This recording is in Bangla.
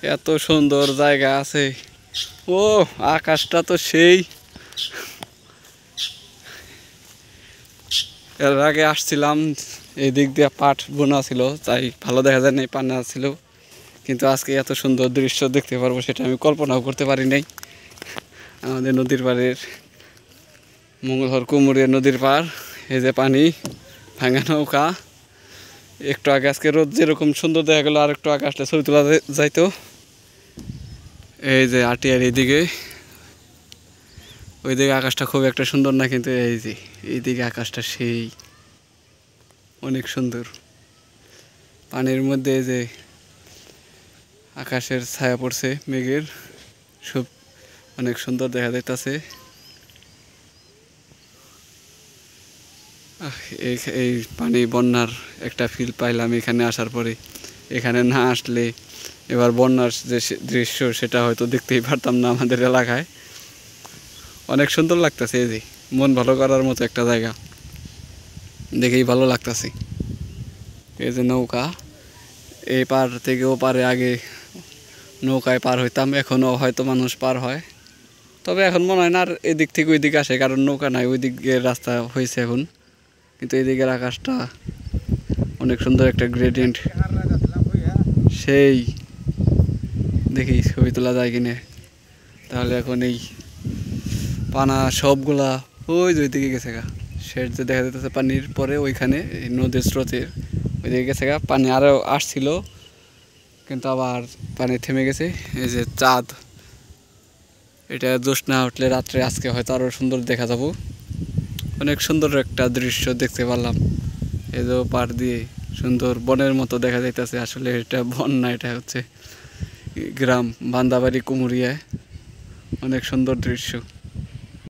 এত সুন্দর জায়গা আছে। ও আকাশটা তো সেই। এর আগে আসছিলাম, এই দিক দিয়ে পাট বোনা ছিল, তাই ভালো দেখা যায় নাই, পানা ছিল। কিন্তু আজকে এত সুন্দর দৃশ্য দেখতে পারবো সেটা আমি কল্পনাও করতে পারি নাই। আমাদের নদীর পাড়ের মঙ্গলহর কুমুরিয়া নদীর পাড়, এই যে পানি, ভাঙা নৌকা। একটু আগে আজকে রোদ যেরকম সুন্দর দেখা গেলো, আর একটু আগে আসলে ছবি তোলা যাইতো। এই যে আটিয়ার এইদিকে, ওইদিকে আকাশটা খুব একটা সুন্দর না, কিন্তু এই যে এইদিকে আকাশটা সেই অনেক সুন্দর। পানির মধ্যে যে আকাশের ছায়া পড়ছে মেঘের, সব অনেক সুন্দর দেখা যাইতেছে। এই পানি বন্যার একটা ফিল পাইলাম এখানে আসার পরে। এখানে না আসলে এবার বন্যার যে দৃশ্য সেটা হয়তো দেখতেই পারতাম না আমাদের এলাকায়। অনেক সুন্দর লাগতেছে, এই যে মন ভালো করার মতো একটা জায়গা, দেখেই ভালো লাগতেছে। এই যে নৌকা, এই পার থেকে ও পারে আগে নৌকায় পার হইতাম, এখনও হয়তো মানুষ পার হয়, তবে এখন মনে হয় না আর এদিক থেকে ওই দিকে আসে, কারণ নৌকা নাই, ওই দিকে রাস্তা হয়েছে এখন। কিন্তু এদিকের আকাশটা অনেক সুন্দর একটা গ্রেডিয়েন্ট, সেই দেখি ছবি তোলা যায় কিনে। তাহলে এখন এই পানা সবগুলা ওই যে ওইদিকে গেছে গা, শেড যে দেখা যাচ্ছে পানির পরে ওইখানে নদীর স্রোতের ওইদিকে গেছে গা। পানি আরও আসছিল কিন্তু আবার পানি থেমে গেছে। এই যে চাঁদ, এটা জ্যোৎস্না উঠলে রাত্রে আজকে হয়তো আরও সুন্দর দেখা যাব। অনেক সুন্দর একটা দৃশ্য দেখতে পারলাম। এই যে পাড় দিয়ে সুন্দর বনের মতো দেখা যাইতেছে, আসলে এটা বন না, এটা হচ্ছে গ্রাম বান্দাবাড়ি কুমুরিয়ায়। অনেক সুন্দর দৃশ্য।